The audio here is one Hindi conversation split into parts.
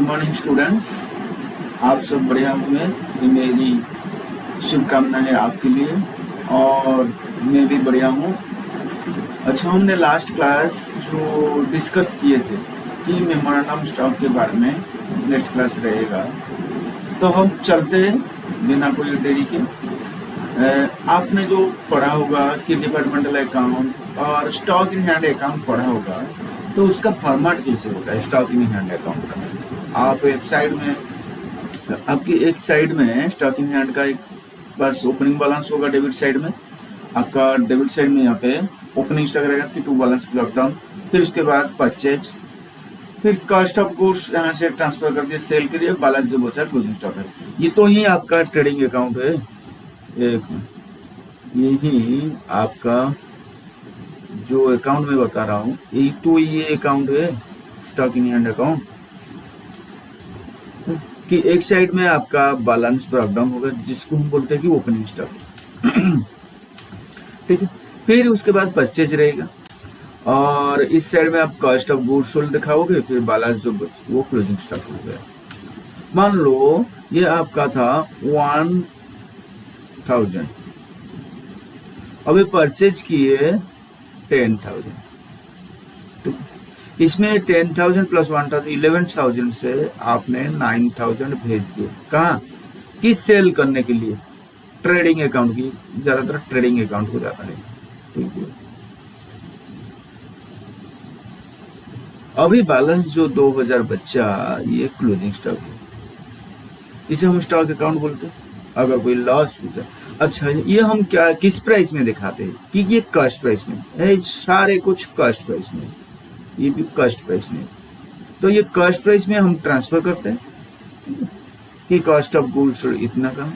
मॉर्निंग स्टूडेंट्स, आप सब बढ़िया होंगे, ये मेरी शुभकामना है आपके लिए और मैं भी बढ़िया हूँ। अच्छा, हमने लास्ट क्लास जो डिस्कस किए थे कि मेमोरेंडम स्टॉक के बारे में नेक्स्ट क्लास रहेगा, तो हम चलते हैं बिना कोई देरी के। आपने जो पढ़ा होगा कि डिपार्टमेंटल अकाउंट और स्टॉक इन हैंड अकाउंट पढ़ा होगा, तो उसका फॉर्मेट कैसे होता है स्टॉक इन हैंड अकाउंट का। आप एक साइड में, आपकी एक साइड में स्टॉक इन हैंड का एक बस ओपनिंग बैलेंस होगा डेबिट साइड में, आपका डेबिट साइड में यहाँ पे ओपनिंग स्टॉक रहेगा कि टू बैलेंस ब्लॉक डाउन, फिर उसके बाद परचेज, फिर कॉस्ट ऑफ गुड्स यहाँ से ट्रांसफर करके सेल के लिए बैलेंस जो बचा क्लोजिंग स्टॉक है। ये तो ही आपका ट्रेडिंग अकाउंट है। एक यही आपका जो अकाउंट में बता रहा हूँ, ये अकाउंट है स्टॉक इन हैंड अकाउंट कि एक साइड में आपका बैलेंस ब्रेकडाउन होगा जिसको हम बोलते हैं कि ओपनिंग स्टॉक। ठीक है, फिर उसके बाद परचेज रहेगा और इस साइड में आप कॉस्ट ऑफ गुड्स सोल्ड दिखाओगे, फिर बैलेंस जो वो क्लोजिंग स्टॉक हो गया। मान लो ये आपका था 1000, अभी परचेज किए 10,000, इसमें 10,000 प्लस 1,000 11,000 से आपने 9,000 भेज दिए। कहाँ? किस सेल करने के लिए? ट्रेडिंग अकाउंट की, ज्यादातर ट्रेडिंग अकाउंट हो जाता है। ठीक है, अभी बैलेंस जो 2,000 बच्चा, ये क्लोजिंग स्टॉक है, इसे हम स्टॉक अकाउंट बोलते हैं। अगर कोई लॉस हो जाए, अच्छा ये हम क्या किस प्राइस में दिखाते हैं कि ये कॉस्ट प्राइस में है, सारे कुछ कॉस्ट प्राइस में, ये भी कॉस्ट प्राइस में। तो ये कॉस्ट प्राइस में हम ट्रांसफर करते हैं कि कॉस्ट ऑफ गुड्स इतना का,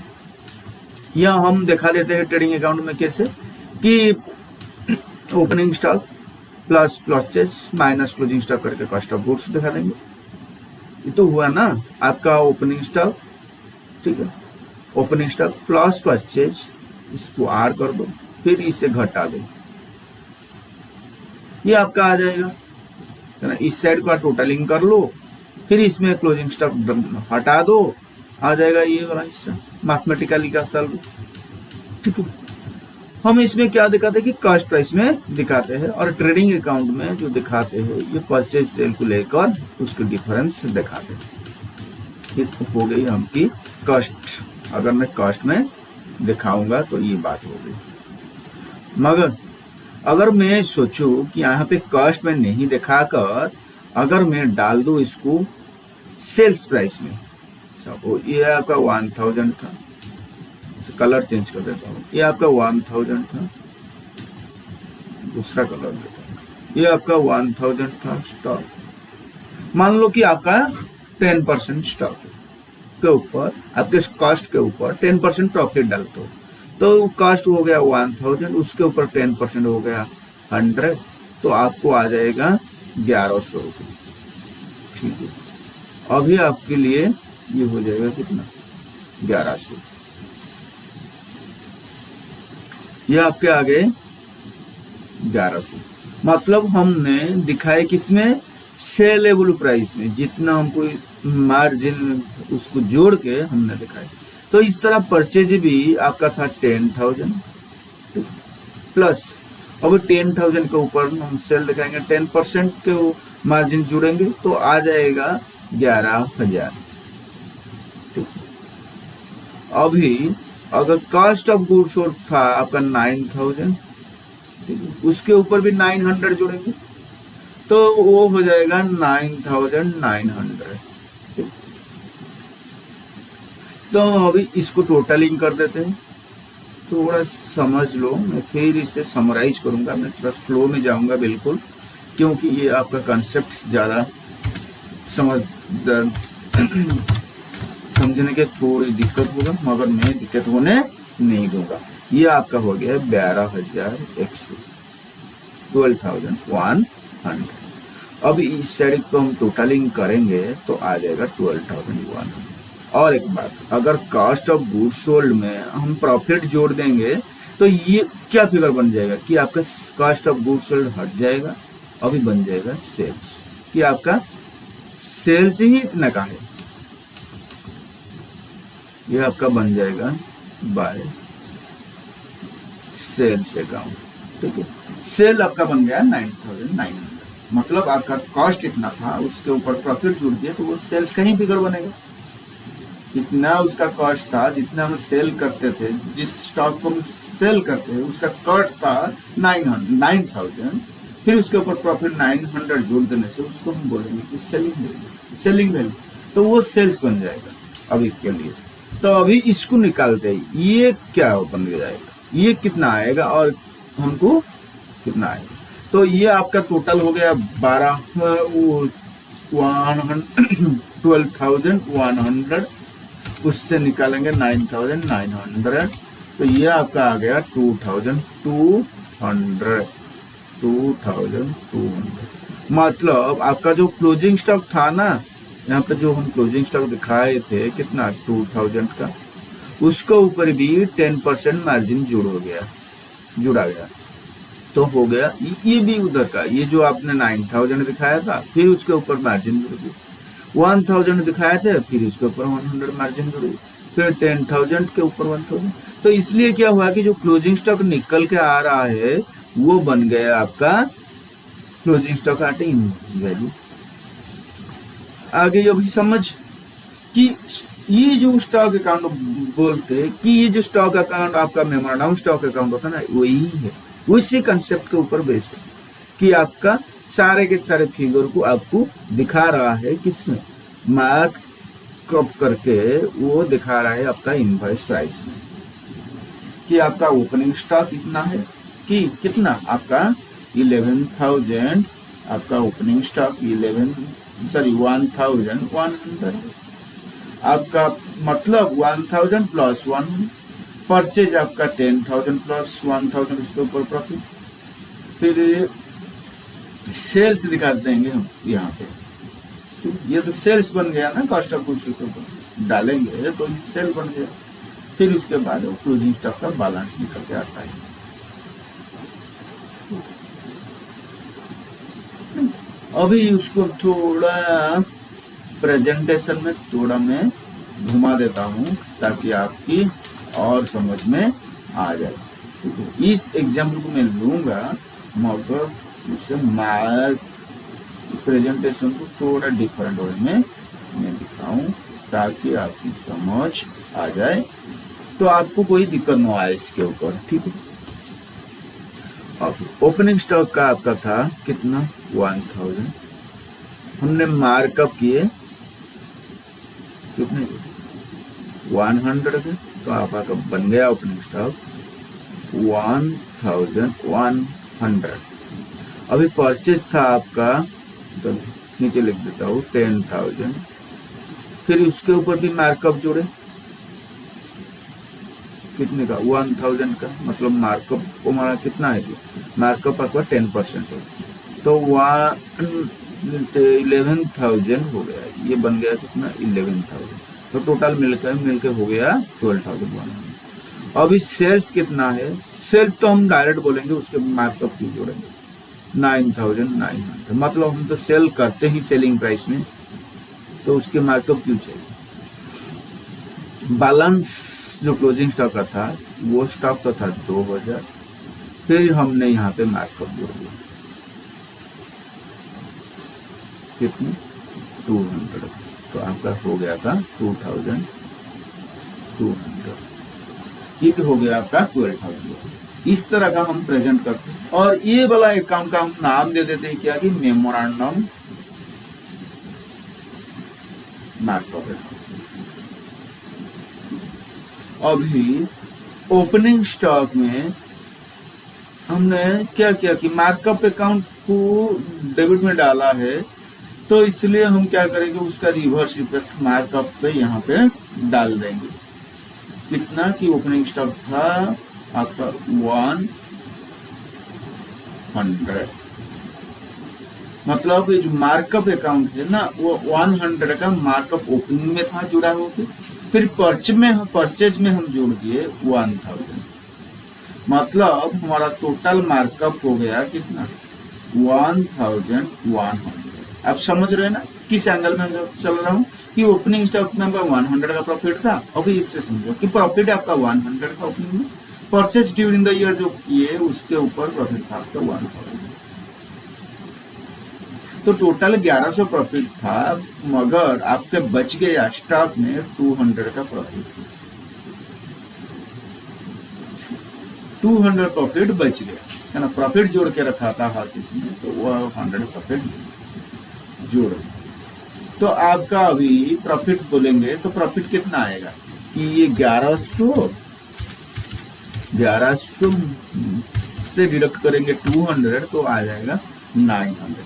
या हम दिखा देते हैं ट्रेडिंग अकाउंट में कैसे कि opening stock plus purchase minus closing stock करके कॉस्ट ऑफ गुड्स दिखा देंगे। ये तो हुआ ना आपका ओपनिंग स्टॉक। ठीक है, ओपनिंग स्टॉक प्लस परचेज, इसको आर कर दो, फिर इसे घटा दो, ये आपका आ जाएगा है ना। इस साइड का टोटलिंग कर लो, फिर इसमें क्लोजिंग स्टॉक हटा दो, आ जाएगा ये वाला हिस्सा मैथमेटिकली का सॉल्व। ठीक है, हम इसमें क्या दिखाते हैं कि कॉस्ट प्राइस में दिखाते हैं, और ट्रेडिंग अकाउंट में जो दिखाते हैं ये परचेज सेल को लेकर उसके डिफरेंस दिखाते हैं। ये तो हो गई हमकी कॉस्ट। अगर मैं कॉस्ट में दिखाऊंगा तो ये बात हो गई, मगर अगर मैं सोचूं कि यहाँ पे कॉस्ट में नहीं दिखाकर अगर मैं डाल दूं इसको सेल्स प्राइस में, ये आपका 1000 था, कलर चेंज कर देता हूँ, ये आपका 1000 था, दूसरा कलर देता हूँ, ये आपका 1000 था स्टॉक। मान लो कि आपका 10% स्टॉक के ऊपर, आपके कॉस्ट के ऊपर 10% प्रॉफिट डालते हो, तो कॉस्ट हो गया 1000, उसके ऊपर 10% हो गया 100, तो आपको आ जाएगा 1100 रुपये। ठीक है, अभी आपके लिए ये हो जाएगा कितना, 1100। ये आपके आ गए 1100। मतलब हमने दिखाए किसमें, सेलेबल प्राइस में, जितना हमको मार्जिन उसको जोड़ के हमने दिखाया। तो इस तरह परचेज भी आपका था 10,000 प्लस, अब 10,000 के ऊपर हम सेल दिखाएंगे, 10% के मार्जिन जुड़ेंगे तो आ जाएगा 11,000। अभी अगर कॉस्ट ऑफ गुड्स सोल्ड था आपका 9,000, उसके ऊपर भी 900 जोड़ेंगे तो वो हो जाएगा 9,900। तो अभी इसको टोटलिंग कर देते हैं, थोड़ा समझ लो। मैं फिर इसे समराइज करूंगा, मैं थोड़ा स्लो में जाऊंगा बिल्कुल, क्योंकि ये आपका कंसेप्ट ज्यादा समझने के थोड़ी दिक्कत होगा, मगर मैं दिक्कत होने नहीं दूंगा। ये आपका हो गया 12,100, 12,100। अब इस साइड को हम टोटलिंग करेंगे तो आ जाएगा 12,100। और एक बात, अगर कॉस्ट ऑफ गुड्स सोल्ड में हम प्रॉफिट जोड़ देंगे तो ये क्या फिगर बन जाएगा कि आपका कॉस्ट ऑफ गुड्स सोल्ड हट जाएगा, अभी बन जाएगा सेल्स, कि आपका सेल्स ही इतना का है, ये आपका बन जाएगा बाय सेल्स अकाउंट। ठीक है, सेल आपका बन गया 9,900, मतलब आपका कॉस्ट इतना था, उसके ऊपर प्रॉफिट जुड़ दिया तो वो सेल्स का ही फिगर बनेगा। इतना उसका कॉस्ट था, जितना हम सेल करते थे, जिस स्टॉक को हम सेल करते हैं उसका कॉस्ट था 9,000, फिर उसके ऊपर प्रॉफिट 900 जोड़ देने से उसको हम बोलेंगे कि सेलिंग वैल्यू, तो वो सेल्स बन जाएगा अभी के लिए। तो अभी इसको निकालते हैं, ये क्या बन जाएगा, ये कितना आएगा और हमको कितना आएगा। तो ये आपका टोटल हो गया 12,100, उससे निकालेंगे 9,900, तो ये आपका आ गया 2,200। मतलब आपका जो क्लोजिंग स्टॉक था ना, यहाँ पे जो हम क्लोजिंग स्टॉक दिखाए थे कितना 2,000 का, उसके ऊपर भी 10% मार्जिन जुड़ा गया, तो हो गया ये भी उधर का, ये जो आपने 9,000 दिखाया था, फिर उसके ऊपर मार्जिन जुड़ गई, 1,000 दिखाए थे, फिर उसके ऊपर 100 मार्जिन जुड़ गई, फिर 10,000 के ऊपर 1,000। तो इसलिए क्या हुआ कि जो क्लोजिंग स्टॉक निकल के आ रहा है वो बन गया आपका क्लोजिंग स्टॉक आटे वैल्यू। आगे अभी समझ कि ये जो स्टॉक अकाउंट बोलते कि ये जो स्टॉक अकाउंट आपका मेमोरेंडम स्टॉक अकाउंट होता है ना, वही है, उसी कंसेप्ट के ऊपर बेस है कि आपका सारे के सारे फिगर को आपको दिखा रहा है, किसमें मार्क क्रॉप करके वो दिखा रहा है आपका इनवॉइस प्राइस में, कि आपका ओपनिंग स्टॉक इतना है, कि कितना आपका 11,000, आपका ओपनिंग स्टॉक 1,100 आपका, मतलब 1,000 प्लस 1 परचेज आपका 10,000 प्लस 1,000, उसके ऊपर प्रॉफिट, फिर सेल्स दिखा देंगे हम यहाँ पे, तो ये तो सेल्स बन गया ना, कॉस्ट ऑफ गुड्स के ऊपर डालेंगे तो ये सेल बन गया, फिर उसके बाद वो क्लोजिंग स्टॉक का बैलेंस निकल के आता है। अभी उसको थोड़ा प्रेजेंटेशन में थोड़ा मैं घुमा देता हूँ ताकि आपकी और समझ में आ जाए। इस एग्जाम्पल को मैं लूंगा मगर उसे मार्क प्रेजेंटेशन को थोड़ा डिफरेंट वे में मैं दिखाऊं ताकि आपकी समझ आ जाए, तो आपको कोई दिक्कत न आए इसके ऊपर। ठीक है, ओपनिंग स्टॉक का आपका था कितना 1,000, हमने मार्कअप किए कितने 100 के, तो आपका बन गया ओपनिंग स्टॉक 1,100। अभी परचेज था आपका, तो नीचे लिख देता हूँ 10,000, फिर उसके ऊपर भी मार्कअप जोड़े कितने का 1,000 का, मतलब मार्कअप को हमारा कितना है, मार्कअप आपका 10% है, तो 11,000 हो गया, ये बन गया कितना 11,000, तो टोटल मिलकर हो गया 12,100। अभी सेल्स कितना है, सेल्स तो हम डायरेक्ट बोलेंगे, उसके मार्कअप क्यों जोड़ेंगे 9,900, मतलब हम तो सेल करते ही सेलिंग प्राइस में, तो उसके मार्कअप क्यों चाहिए। बैलेंस जो क्लोजिंग स्टॉक का था वो स्टॉक तो था 2,000, फिर हमने यहाँ पे मार्कअप जोड़ दिया कितने 200, तो आपका हो गया था 2,200, ये हो गया आपका 12,000। इस तरह का हम प्रेजेंट करते हैं, और ये वाला अकाउंट का हम नाम दे देते हैं क्या कि मेमोरेंडम मार्कअप अकाउंट। अभी ओपनिंग स्टॉक में हमने क्या किया कि मार्कअप अकाउंट को डेबिट में डाला है, तो इसलिए हम क्या करेंगे उसका रिवर्स इफेक्ट मार्कअप पे यहाँ पे डाल देंगे। कितना कि ओपनिंग स्टॉक था आपका 100, मतलब ये जो मार्कअप अकाउंट है ना वो 100 का मार्कअप ओपनिंग में था जुड़ा होके, फिर परचेज में हम जोड़ दिए 1,000, मतलब हमारा टोटल मार्कअप हो गया कितना 1,100। आप समझ रहे हैं ना किस एंगल में चल रहा हूँ कि ओपनिंग स्टॉक में 100 का प्रॉफिट था। अभी इससे समझो कि प्रॉफिट आपका 100 का ओपनिंग में, परचेज ड्यूरिंग द ईयर जो किए उसके ऊपर प्रॉफिट था आपका 1000, तो टोटल 1100 प्रॉफिट था, मगर आपके बच गया स्टॉक में 200 का प्रॉफिट, 200 प्रॉफिट बच गया है ना। प्रॉफिट जोड़ के रखा था हाथ इसमें, तो वह 100 प्रॉफिट जोड़। तो आपका अभी प्रॉफिट बोलेंगे तो प्रॉफिट कितना आएगा कि ये 1100 से डिडक्ट करेंगे 200 तो आ जाएगा 900।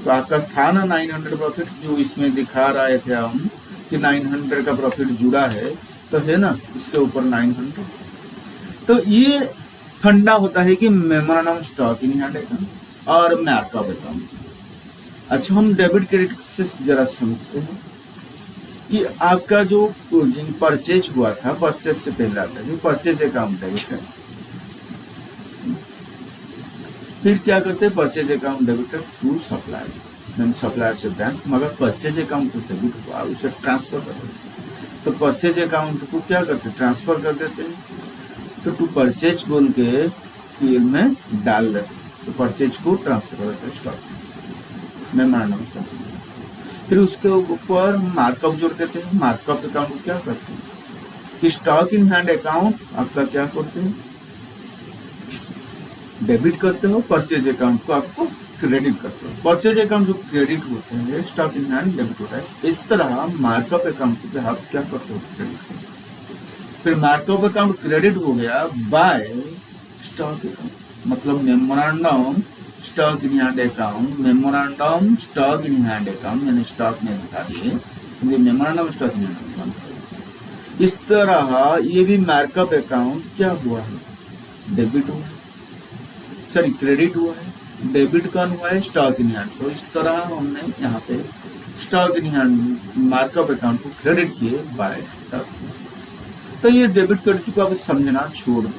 तो आपका था ना 900 प्रॉफिट, जो इसमें दिखा रहे थे हम कि 900 का प्रॉफिट जुड़ा है, तो है ना इसके ऊपर 900। तो ये फंडा होता है कि memorandum stock in hand account और मार्कअप अकाउंट। अच्छा, हम डेबिट क्रेडिट से जरा समझते हैं कि आपका जो परचेज हुआ था, परचेज से पहले आता है परचेज अकाउंट डेबिट है, फिर क्या करते हैं purchase account debit to supplier, supplier से बैंक, मगर परचेज अकाउंट जो डेबिट हुआ उसे ट्रांसफर कर देते हैं। तो परचेज अकाउंट को क्या करते हैं, ट्रांसफर कर देते हैं। तो टू परचेज बोल के फील्ड में डाल देते, तो परचेज को ट्रांसफर कर देते हैं स्टॉक मेमोरेंडम स्टॉक। फिर उसके ऊपर मार्कअप जोड़ देते हैं। मार्कअप अकाउंट को क्या करते हैं कि स्टॉक इन हैंड अकाउंट आपका क्या करते हैं, डेबिट करते हो, परचेज अकाउंट को आपको क्रेडिट करते हो। परचेज अकाउंट जो क्रेडिट होते हैं, स्टॉक इन हैंड डेबिट होता है। इस तरह मार्कअप अकाउंट पे आप क्या करते हो, क्रेडिट करते हो। फिर मार्कअप अकाउंट क्रेडिट हो गया बाय स्टॉक अकाउंट, मतलब memorandum stock in hand account, memorandum stock in hand account, मैंने स्टॉक में दिखा दिए, memorandum stock in hand account. इस तरह ये भी मार्कअप अकाउंट क्या हुआ है, डेबिट हुआ है, सॉरी क्रेडिट हुआ है। डेबिट कौन हुआ है, स्टॉक इन हैंड। तो इस तरह हमने यहाँ पे stock in hand markup account को क्रेडिट किए बाय स्टॉक। तो ये डेबिट क्रेडिट को आप समझना छोड़ दो,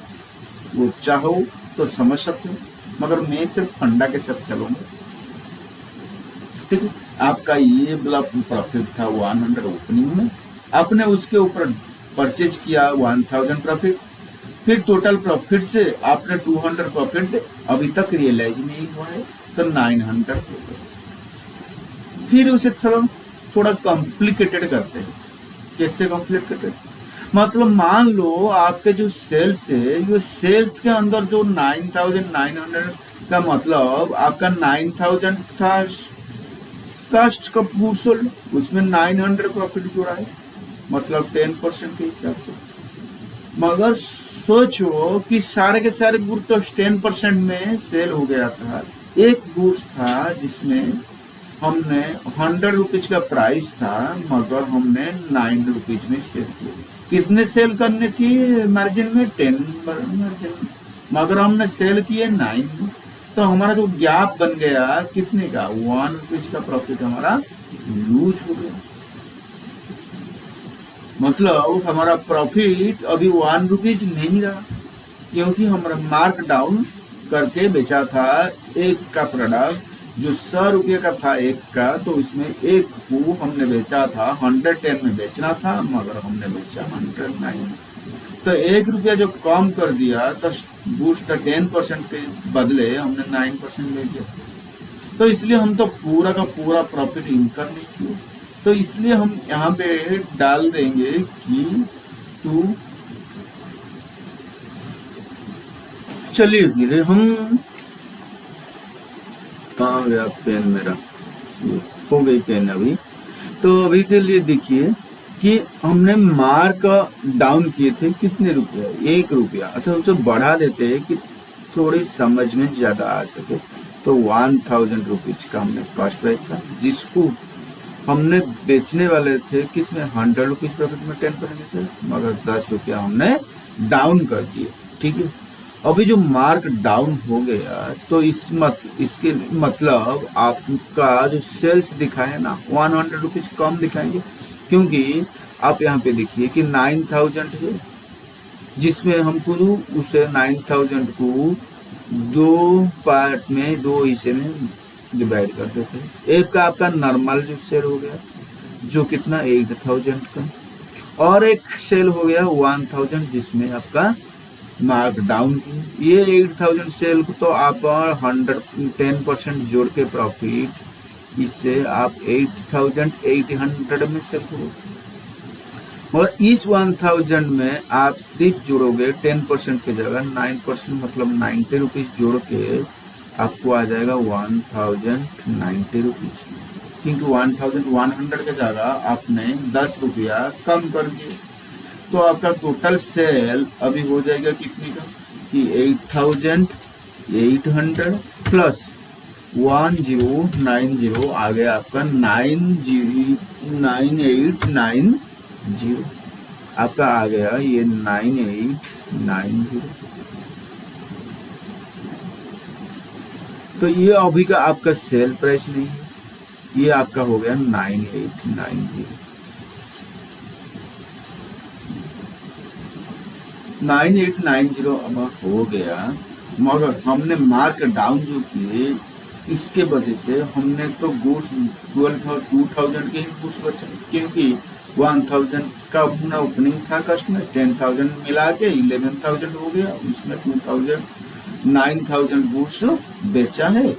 वो चाहो तो समझ सकते हो, मगर मैं सिर्फ फंडा के साथ चलूंगा। ठीक है, आपका ये वाला प्रॉफिट था 100 ओपनिंग में, आपने उसके ऊपर परचेज किया 1000 प्रॉफिट, फिर टोटल प्रॉफिट से आपने 200 प्रॉफिट अभी तक रियलाइज नहीं हुआ है, तो 900 हो गया। फिर उसे थोड़ा कॉम्प्लिकेटेड करते हैं। कैसे कॉम्प्लिकेटेड, मतलब मान लो आपके जो सेल्स है, ये सेल्स के अंदर जो 9900 का मतलब आपका 9000 था कास्ट का गुड सोल्ड, उसमें 900 प्रॉफिट जुड़ा है, मतलब 10% के हिसाब से। मगर सोचो कि सारे के सारे गुड तो 10% में सेल हो गया था। एक गुड्स था जिसमें हमने 100 रुपीज का प्राइस था, मगर हमने 9 रुपीज में सेल किया। कितने सेल करने थी मार्जिन में, 10 मार्जिन, मगर हमने सेल किए 9। तो हमारा जो गैप बन गया कितने का, 1 रुपीज का प्रॉफिट हमारा लूज हो गया। मतलब हमारा प्रॉफिट अभी 1 रुपीज नहीं रहा, क्योंकि हमारा मार्क डाउन करके बेचा था एक का प्रोडक्ट जो 100 रुपये का था एक का, तो इसमें एक को हमने बेचा था 110 में बेचना था, मगर हमने बेचा 109। तो 1 रुपया जो कम कर दिया, तो बूस्ट 10% के बदले हमने 9% ले लिया। तो इसलिए हम तो पूरा का पूरा प्रॉफिट इनकम नहीं किया। तो इसलिए हम यहाँ पे डाल देंगे कि टू, चलिए धीरे हम, कहाँ गया पेन मेरा, हो गई पेन अभी। तो अभी के लिए देखिए कि हमने मार्क डाउन किए थे कितने रुपया, 1 रुपया। अच्छा, उसे बढ़ा देते हैं कि थोड़ी समझ में ज्यादा आ सके। तो 1000 रुपीज का हमने कॉस्ट प्राइस था, जिसको हमने बेचने वाले थे किसमें, 100 रुपीज प्रॉफिट में 10% से, मगर 10 रुपया हमने डाउन कर दिए। ठीक है, अभी जो मार्क डाउन हो गया, तो इसके मतलब आपका जो सेल्स दिखाए ना 100 रुपीज कम दिखाएंगे, क्योंकि आप यहाँ पे देखिए कि 9000 है, जिसमें हमको उसे 9000 को 2 पार्ट में, 2 हिस्से में डिवाइड कर देते हैं। एक का आपका नॉर्मल जो सेल हो गया जो कितना 8000 का, और एक सेल हो गया 1000 जिसमें आपका मार्क डाउन की। ये 8000 सेल को तो आप 10% जोड़ के प्रॉफिट इससे आप 8800 में सेल करोगे, और इस 1000 में आप सिर्फ जोड़ोगे 10% की जगह 9%, मतलब 90 रुपीज जोड़ के आपको आ जाएगा 1090 रुपीज, क्योंकि 1100 की जगह आपने 10 रुपया कम कर दिए। तो आपका टोटल सेल अभी हो जाएगा कितने का कि 8800 प्लस 1090 आ गया आपका 9890, आपका आ गया ये 9890। तो ये अभी का आपका सेल प्राइस नहीं है, ये आपका हो गया 9890। 9890 अब हो गया, मगर हमने मार्क डाउन जो किए इसके वजह से हमने तो गुड्स 2000 के ही गुड्स बचे, क्योंकि 1000 का अपना ओपनिंग था कस्ट में, 10,000 मिला के 11,000 हो गया, उसमें 9000 गुड्स बेचा है,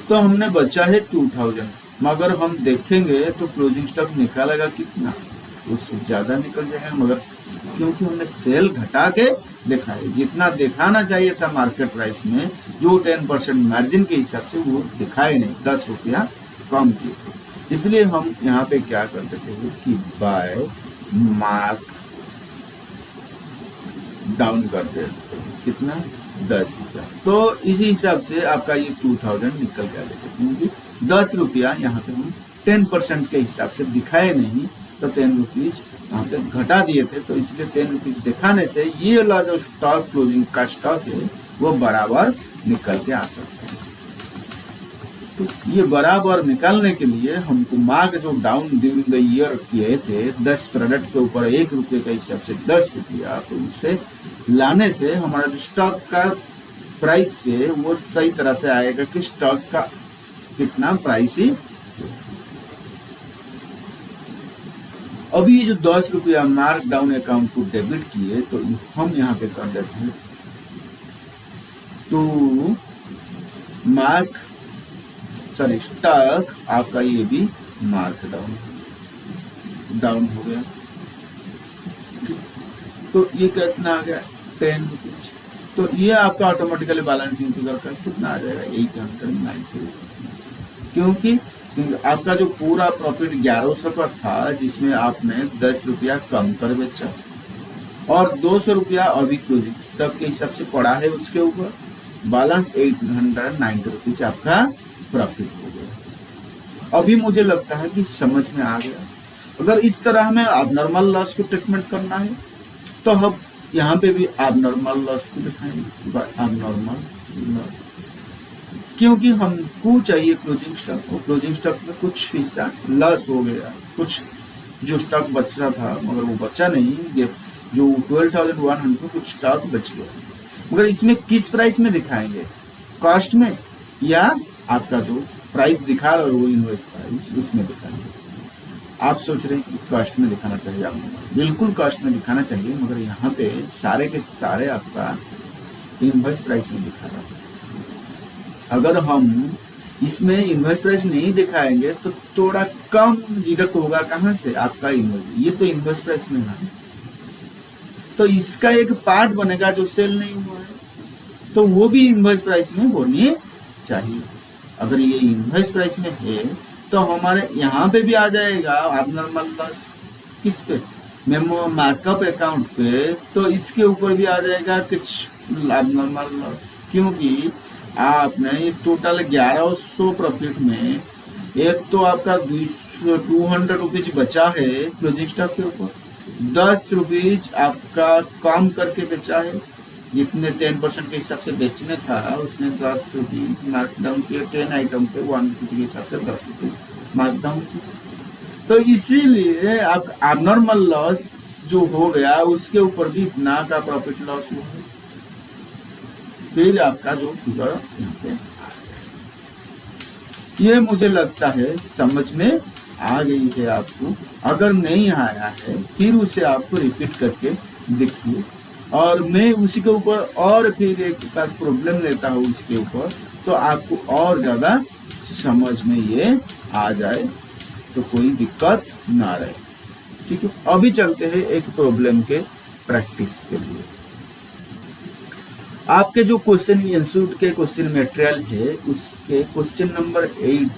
तो हमने बचा है 2000। मगर हम देखेंगे तो क्लोजिंग स्टॉक निकालेगा कितना, उससे ज्यादा निकल जाएगा, मगर क्योंकि हमने सेल घटा के देखा है, जितना दिखाना चाहिए था मार्केट प्राइस में जो 10% मार्जिन के हिसाब से वो दिखाए नहीं, 10 रुपया कम किए, इसलिए हम यहाँ पे क्या कर देते हैं कि बाय मार्क डाउन कर देते हैं, कितना 10 रुपया। तो इसी हिसाब से आपका ये 2000 निकल के आ जाएगा, क्योंकि 10 रुपया यहाँ पे हम 10% के हिसाब से दिखाए नहीं, तो 10 रुपीज यहाँ पे घटा दिए थे, तो इसलिए 10 रुपीज दिखाने से ये वाला जो स्टॉक क्लोजिंग का स्टॉक है वो बराबर निकल के आ सकता है। तो ये बराबर निकालने के लिए हमको मार्क जो डाउन ड्यूरिंग द ईयर किए थे 10 प्रोडक्ट के ऊपर 1 रुपये के हिसाब से 10 रुपया, तो उसे लाने से हमारा जो स्टॉक का प्राइस है वो सही तरह से आएगा कि स्टॉक का कितना प्राइस ही। अभी जो 10 रुपया मार्क डाउन अकाउंट को डेबिट किए, तो हम यहाँ पे कर देते हैं तो मार्क स्टॉक आपका ये भी मार्क डाउन हो गया, तो ये कितना आ गया 10 रुपीज। तो ये आपका ऑटोमेटिकली बैलेंसिंग फिगर का कितना आ जाएगा 890, क्योंकि आपका जो पूरा प्रॉफिट 1100 का था, जिसमें आपने 10 रुपया कम कर बेचा, और 200 रुपया अभी क्लोजिंग तब के हिसाब से पड़ा है, उसके ऊपर बैलेंस 890 रुपीज आपका प्रॉफिट हो गया। अभी मुझे लगता है कि समझ में आ गया। अगर इस तरह हमें एबनॉर्मल लॉस को ट्रीटमेंट करना है तो हम यहाँ पे भी एबनॉर्मल लॉस को दिखाएंगे, एबनॉर्मल लॉस, क्योंकि हमको चाहिए क्लोजिंग स्टॉक को, क्लोजिंग स्टॉक में कुछ हिस्सा लॉस हो गया, कुछ जो स्टॉक बच रहा था मगर वो बचा नहीं, जो 12,100 कुछ स्टॉक बच गया, मगर इसमें किस प्राइस में दिखाएंगे, कॉस्ट में या आपका जो प्राइस दिखा रहा है वो इनवॉइस प्राइस उसमें दिखाएंगे। आप सोच रहे हैं कि कॉस्ट में दिखाना चाहिए, आपको बिल्कुल कॉस्ट में दिखाना चाहिए, मगर यहाँ पे सारे के सारे आपका इनवॉइस प्राइस में दिखा रहा है। अगर हम इसमें इनवॉइस प्राइस नहीं दिखाएंगे तो थोड़ा कम डिडक्ट होगा, कहाँ से, आपका इनवॉइस, ये तो इनवॉइस प्राइस में है, तो इसका एक पार्ट बनेगा जो सेल नहीं हुआ है, तो वो भी इनवॉइस प्राइस में होनी चाहिए। अगर ये इनवॉइस प्राइस में है तो हमारे यहाँ पे भी आ जाएगा एबनॉर्मल लॉस, किस पे, मेमो मार्कअप अकाउंट पे, तो इसके ऊपर भी आ जाएगा कुछ एबनॉर्मल लॉस, क्योंकि आपने ये टोटल 1100 प्रॉफिट में एक तो आपका 200 रुपीज बचा है क्लोजिंग स्टॉक के ऊपर, 10 रुपीज आपका कम करके बेचा है, जितने 10% के हिसाब से बेचने था उसने 10 रुपीज मार्कडाउन किया, 10 आइटम पे 1 रुपीज के हिसाब से 10 रुपीज मार्कडाउन किया, तो इसीलिए आप एबनॉर्मल लॉस जो हो गया उसके ऊपर भी इतना का प्रॉफिट लॉस हुआ है, फिर आपका जो फिगर यहाँ पे ये मुझे लगता है समझ में आ गई है आपको। अगर नहीं आया है फिर उसे आपको रिपीट करके देखिए, और मैं उसी के ऊपर और फिर एक बार प्रॉब्लम लेता हूँ इसके ऊपर, तो आपको और ज़्यादा समझ में ये आ जाए, तो कोई दिक्कत ना रहे। ठीक है, अभी चलते हैं एक प्रॉब्लम के प्रैक्टिस के लिए। आपके जो क्वेश्चन इंस्टीट्यूट के क्वेश्चन मटेरियल है उसके क्वेश्चन नंबर 8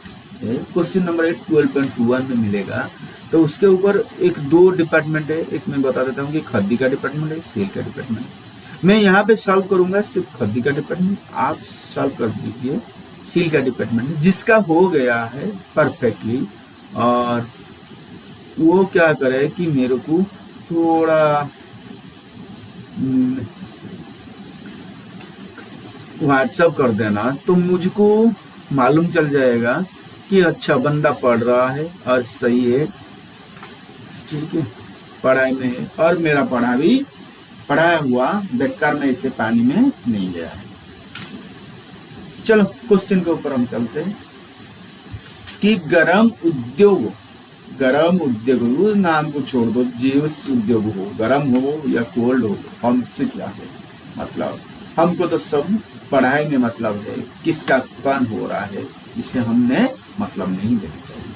है, क्वेश्चन नंबर 8 12.1 में मिलेगा। तो उसके ऊपर एक दो डिपार्टमेंट है, एक मैं बता देता हूँ कि खद्दी का डिपार्टमेंट है, सेल का डिपार्टमेंट। मैं यहाँ पे सॉल्व करूंगा सिर्फ खद्दी का डिपार्टमेंट, आप सॉल्व कर दीजिए सील का डिपार्टमेंट, जिसका हो गया है परफेक्टली। और वो क्या करे कि मेरे को थोड़ा व्हाट्सअप कर देना, तो मुझको मालूम चल जाएगा कि अच्छा बंदा पढ़ रहा है और सही है, ठीक है, पढ़ाई में है, और मेरा पढ़ाया हुआ बेकार में इसे पानी में नहीं गया है। चलो क्वेश्चन के ऊपर हम चलते हैं कि गरम उद्योग नाम को छोड़ दो, जीव उद्योग हो, गरम हो या कोल्ड हो, हमसे क्या है मतलब, हमको तो सब पढ़ाई में मतलब है, किसका कौन हो रहा है इसे हमने मतलब नहीं देना चाहिए।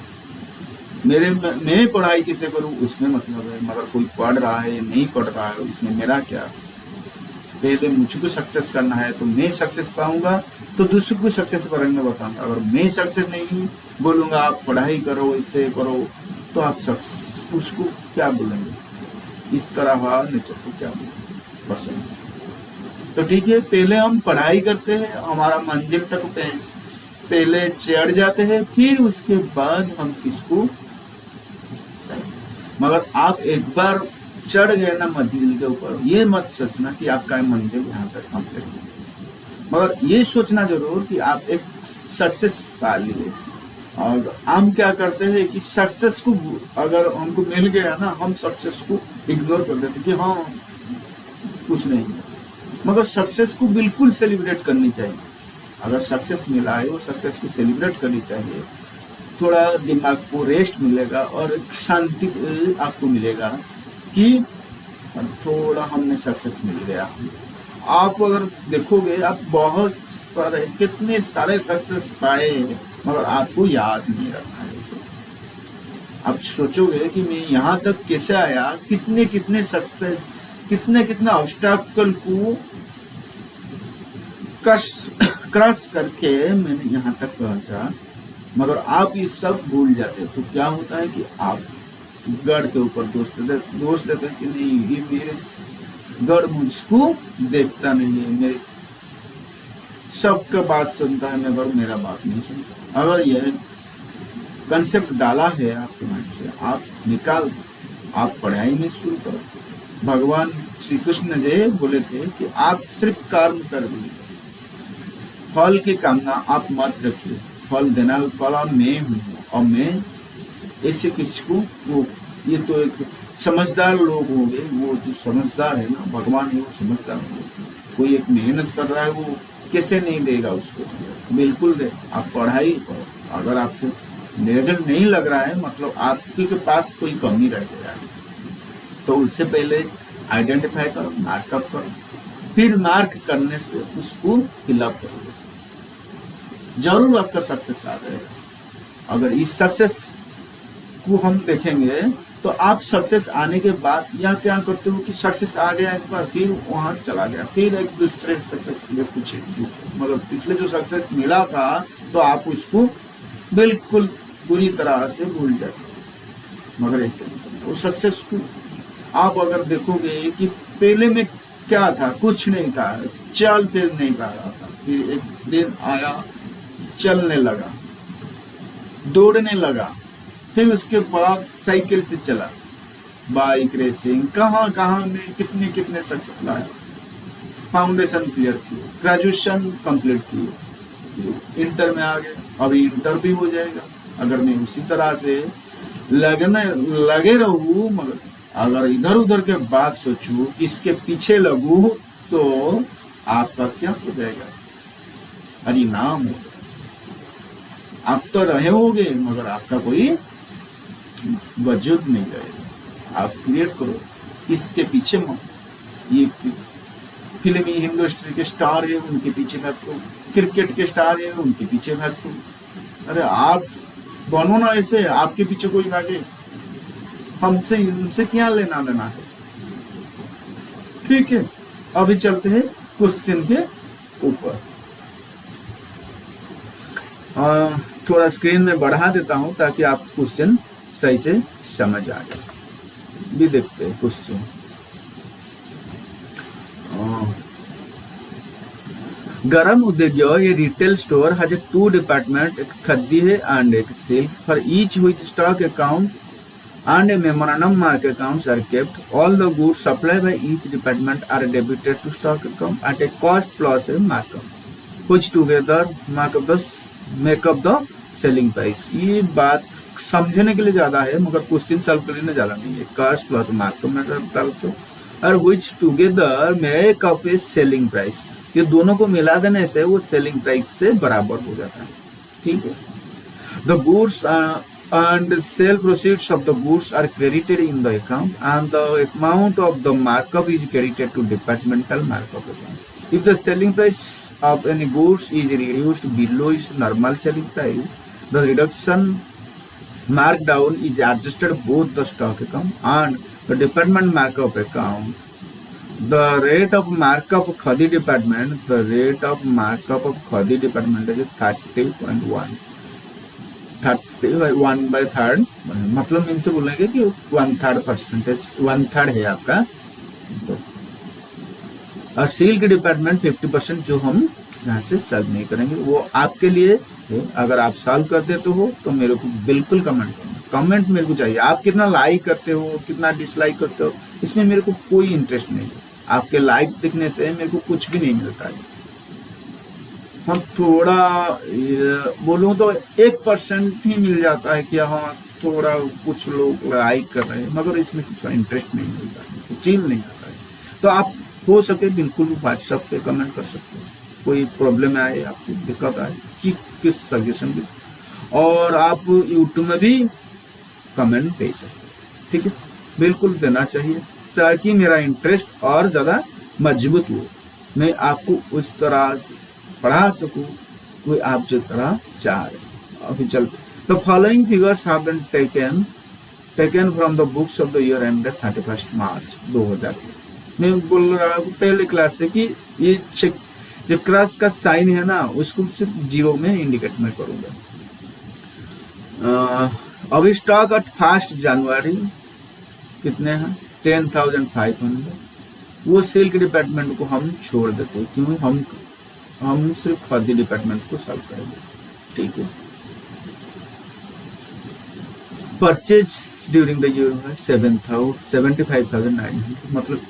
मैं पढ़ाई किसे करूं उसमें मतलब है, मगर कोई पढ़ रहा है नहीं पढ़ रहा है उसमें मेरा क्या। पहले मुझको सक्सेस करना है तो मैं सक्सेस पाऊंगा, तो दूसरे को सक्सेस बारे में बताऊंगा। अगर मैं सक्सेस नहीं बोलूंगा आप पढ़ाई करो इसे करो, तो आप उसको क्या बोलेंगे, इस तरह नेचर को क्या बोलेंगे पसंद। तो ठीक है, पहले हम पढ़ाई करते हैं, हमारा मंजिल तक पहले चढ़ जाते हैं, फिर उसके बाद हम किसको, मगर आप एक बार चढ़ गए ना मंजिल के ऊपर, ये मत सोचना कि आपका मंजिल यहाँ तक कंप्लीट है, मगर ये सोचना जरूर कि आप एक सक्सेस पा लिए। और हम क्या करते हैं कि सक्सेस को अगर हमको मिल गया ना, हम सक्सेस को इग्नोर कर देते कि हाँ कुछ नहीं है, मगर सक्सेस को बिल्कुल सेलिब्रेट करनी चाहिए। अगर सक्सेस मिला है वो सक्सेस को सेलिब्रेट करनी चाहिए, थोड़ा दिमाग को रेस्ट मिलेगा और शांति आपको मिलेगा कि थोड़ा हमने सक्सेस मिल गया। आप अगर देखोगे आप बहुत सारे कितने सारे सक्सेस पाए, मगर आपको याद नहीं रखना है उसे। आप सोचोगे कि मैं यहाँ तक कैसे आया, कितने कितने सक्सेस, कितने कितने ऑब्स्टैकल को क्रॉस करके मैंने यहाँ तक पहुंचा, मगर आप ये सब भूल जाते। तो क्या होता है कि आप गढ़ के ऊपर दोष देते कि नहीं ये मेरे गढ़ मुझको देखता नहीं है, मेरे सबका बात सुनता है मगर मेरा बात नहीं सुनता। अगर यह कंसेप्ट डाला है आपके मन से, आप निकाल, आप पढ़ाई में शुरू करो। भगवान श्री कृष्ण जी बोले थे कि आप सिर्फ कर्म कर दीजिए, फल की कामना आप मत रखिए, फल देना वाला मैं हूँ, और मैं ऐसे किसको, वो ये तो एक समझदार लोग होंगे, वो जो समझदार है ना, भगवान है वो समझदार होंगे। कोई एक मेहनत कर रहा है वो कैसे नहीं देगा उसको, बिल्कुल दे। आप पढ़ाई करो, अगर आपको रिजल्ट नहीं लग रहा है मतलब आपके के पास कोई कमी रह गया है, तो उससे पहले आइडेंटिफाई करो, मार्कअप करो, फिर मार्क करने से उसको फिलअप करो, जरूर आपका सक्सेस आ जाएगा। अगर इस सक्सेस को हम देखेंगे तो आप सक्सेस आने के बाद या क्या करते हो कि सक्सेस आ गया एक बार, फिर वहां चला गया, फिर एक दूसरे सक्सेस के लिए पूछे, मतलब पिछले जो सक्सेस मिला था तो आप उसको बिल्कुल पूरी तरह से भूल जाते। मगर ऐसे वो सक्सेस को आप अगर देखोगे कि पहले में क्या था, कुछ नहीं था, चल फिर नहीं पा रहा था, फिर एक दिन आया चलने लगा, दौड़ने लगा, फिर उसके बाद साइकिल से चला, बाइक रेसिंग, कहाँ कहाँ में कितने कितने सक्सेस लाया, फाउंडेशन क्लियर किए, ग्रेजुएशन कंप्लीट किए, इंटर में आ गए, अभी इंटर भी हो जाएगा। अगर मैं उसी तरह से लगे रहूं, मगर अगर इधर उधर के बात सोचूं, किसके पीछे लगूं, तो आपका क्या हो जाएगा, परिणाम हो। आप तो रहे होगे मगर आपका कोई वजूद नहीं रहेगा। आप क्रिएट करो, इसके पीछे मत, ये फिल्मी इंडस्ट्री के स्टार है उनके पीछे भाग दो, क्रिकेट के स्टार है उनके पीछे भाग दो। अरे आप बनो ना ऐसे, आपके पीछे कोई भागे, हमसे इनसे क्या लेना देना है। ठीक है, अभी चलते हैं क्वेश्चन के ऊपर। थोड़ा स्क्रीन में बढ़ा देता हूं ताकि आप क्वेश्चन सही से समझ आ जाए। भी देखते हैं क्वेश्चन। गरम उद्योग, ये retail store has a 2 department, एक खद्दी है एंड एक silk, for each which stock account and a memorandum mark accounts are kept. All the goods supplied by each department are debited to stock account at a cost plus a markup, which together make up the selling price. ये बात समझने के लिए ज्यादा है मगर क्वेश्चन सॉल्व करने ज्यादा नहीं है। कॉस्ट प्लस मार्कअप में डालते हो और which together make up a selling price, ये दोनों को मिला देने से वो सेलिंग प्राइस से बराबर हो जाता है। ठीक है, the goods and sale proceeds of the goods are credited in the account and the amount of the markup is credited to departmental markup account. If the selling price of any goods is reduced below its normal selling price, the reduction markdown is adjusted both the stock account and the department markup account. The rate of markup of Khadi department, the rate of markup of Khadi department is 30.1. 1/3, मतलब इनसे बोलेंगे कि 1/3%, 1/3 है आपका। तो और सिल्क डिपार्टमेंट 50%, जो हम यहाँ से सॉल्व नहीं करेंगे, वो आपके लिए है। अगर आप सॉल्व कर देते हो तो मेरे को बिल्कुल कमेंट करना, कमेंट मेरे को चाहिए। आप कितना लाइक करते हो, कितना डिसलाइक करते हो, इसमें मेरे को कोई इंटरेस्ट नहीं है। आपके लाइक दिखने से मेरे को कुछ भी नहीं मिलता है। हम थोड़ा बोलूं तो 1% ही मिल जाता है कि हाँ थोड़ा कुछ लोग लाइक कर रहे हैं, मगर इसमें कुछ इंटरेस्ट नहीं मिलता है, चीज नहीं आता है। तो आप हो सके बिल्कुल व्हाट्सएप पे कमेंट कर सकते हो, कोई प्रॉब्लम आए, आपको दिक्कत आए कि किस सजेशन भी, और आप यूट्यूब में भी कमेंट दे सकते हो। ठीक है, बिल्कुल देना चाहिए ताकि मेरा इंटरेस्ट और ज्यादा मजबूत हो, मैं आपको उस तरह से पढ़ा सकूं कोई आप जिस तरह चाह रहे। अभी चलते, the following figures have been taken from the books of the year ended 31 March 2000। मैं बोल रहा हूँ पहले क्लास से कि ये चेक, जो क्रॉस का साइन है ना उसको सिर्फ 0 में इंडिकेट मैं करूंगा। अभी स्टॉक एट 1 जनवरी कितने हैं, 10,500। वो सिल्क डिपार्टमेंट को हम छोड़ देते हैं क्योंकि हम सिर्फ खादी डिपार्टमेंट को सॉल्व करेंगे। ठीक है, परचेज ड्यूरिंग द ईयर है 75,900, मतलब,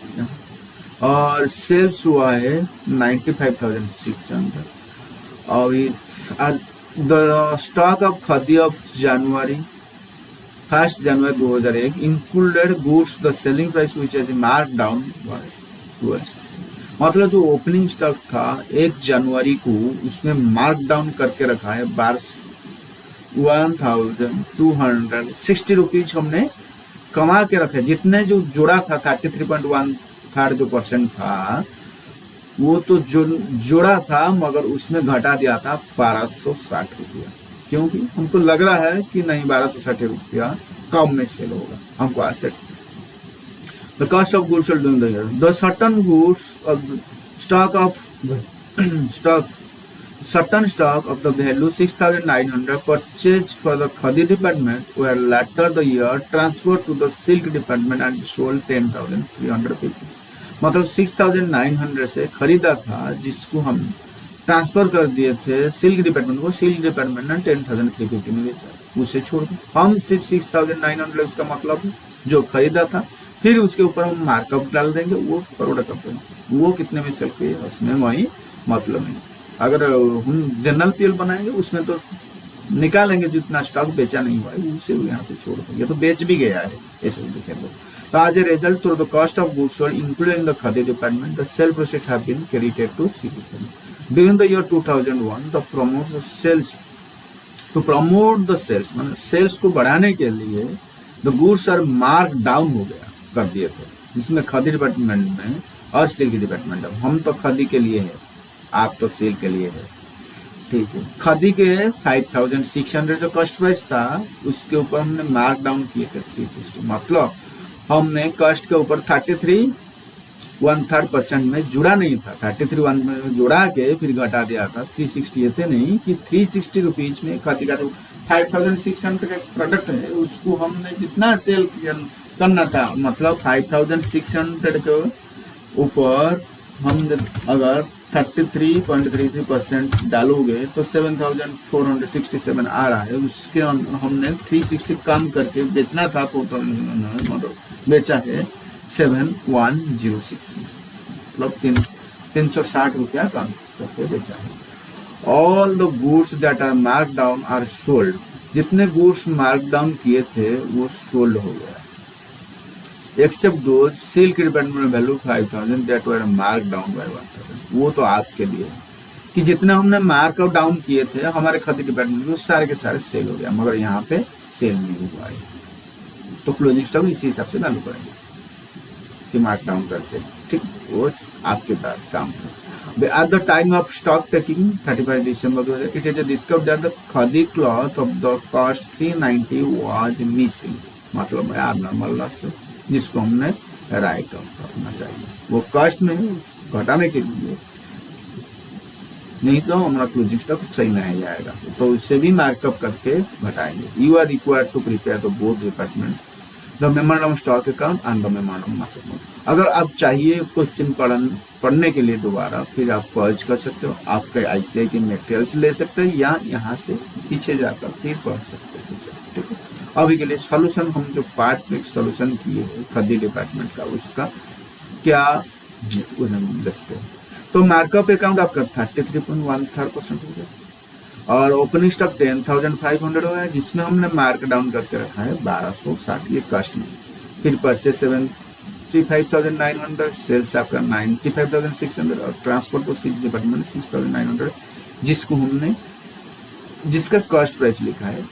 और सेल्स हुआ है 95,600। और the stock of khadi of January 1 January 2001 included goods the selling price which is marked down by 12। मतलब जो ओपनिंग स्टॉक था 1 जनवरी को उसमें मार्क डाउन करके रखा है 1,260 रुपीज हमने कमा के रखा है। जितने जो जोड़ा था 33.1 जो % था वो तो जो जोड़ा था, मगर उसमें घटा दिया था 1260 रुपया, क्योंकि हमको लग रहा है कि नहीं 1260 रुपया कम में सेल होगा, हमको ऐसे। The cost of goods sold during the year. The certain goods of stock of certain stock of the value 6,900 purchased for the Khadi department were later the year transferred to the silk department and sold 10,350. मतलब 6,900 से खरीदा था जिसको हम ट्रांसफर कर दिए थे सिल्क डिपार्टमेंट को, सिल्क डिपार्टमेंट ने 10,350 में बेचा, उसे छोड़ दो। हम सिर्फ 6,900 उसका मतलब जो खरीदा था, फिर उसके ऊपर हम मार्कअप डाल देंगे, वो प्रोडक्ट अपने वो कितने में सेल किए उसमें वही मतलब नहीं। अगर हम जनरल पीएल बनाएंगे उसमें तो निकालेंगे जितना स्टॉक बेचा नहीं हुआ है उसे यहाँ पे छोड़ देंगे, तो बेच भी गया है ऐसे देखें तो as a result to the cost of goods sold included in the Khadi department, the sale proceeds have been credited to CDP. During the year 2001, the promoter sales to promote the sales, मतलब सेल्स को बढ़ाने के लिए the goods are mark down हो गया कर दिए थे, जिसमें खादी डिपार्टमेंट में और सिल्क डिपार्टमेंट में, हम तो खादी के लिए है, आप तो सिल्क के लिए है, ठीक है। खादी के 5600 जो कॉस्ट प्राइस था उसके ऊपर हमने मार्क डाउन किए थे 360, मतलब हमने कॉस्ट के ऊपर 33.13% में जुड़ा नहीं था, 33 में जुड़ा के फिर घटा दिया था 360। ऐसे नहीं कि 360 रुपीज में खादी का 5600 का प्रोडक्ट है उसको हमने जितना सेल करना था, मतलब 5600 के ऊपर हम अगर 33.33% डालोगे तो 7467 आ रहा है, उसके हमने 360 कम करके बेचना था, बेचा है 7106 में, मतलब 360 रुपया कम करके बेचा है। All the goods that are mark down are sold, जितने गुड्स मार्क डाउन किए थे वो सोल्ड हो गया, except those silk department value 5000 that were mark down by 1000, वो तो आपके लिए कि जितने हमने मार्क डाउन किए थे हमारे खादी डिपार्टमेंट में सारे के सारे सेल हो गया, मगर यहाँ पे सेल नहीं हुआ है, तो क्लोजिंग स्टॉक इसी हिसाब से वैल्यू करेंगे कि मार्क डाउन करके, ठीक, वो आपके पास काम है। At the time of stock taking 35 December, it is discovered that the khadi cloth of the cost 390 was missing, मतलब यार नॉर्मल लॉस जिसको हमने राइट ऑफ करना चाहिए, वो कॉस्ट में घटाने के लिए, नहीं तो हमारा क्लोजिंग स्टॉक सही नहीं जाएगा, तो उससे भी मार्कअप करके घटाएंगे। You are required to prepare the both department the memorandum stock account and the memorandum market. अगर आप चाहिए क्वेश्चन पढ़ने के लिए दोबारा, फिर आप पर्च कर सकते हो, आपके आईसीआई के मटेरियल्स ले सकते हैं या यहाँ से पीछे जाकर फिर पढ़ सकते हो, ठीक है। अभी के लिए सॉल्यूशन हम जो पार्ट में सॉल्यूशन किए खादी डिपार्टमेंट का, उसका क्या देखते हैं। तो मार्कअप अकाउंट आपका 33.13% हो गया और ओपनिंग स्टॉक 10,500 हो गया, जिसमें हमने मार्क डाउन करके रखा है 1260 ये कॉस्ट में, फिर परचेस 75,900, सेल्स आपका 95,600 और ट्रांसपोर्ट को सिल्क डिपार्टमेंट 6,900, जिसको हमने जिसका कॉस्ट प्राइस लिखा है।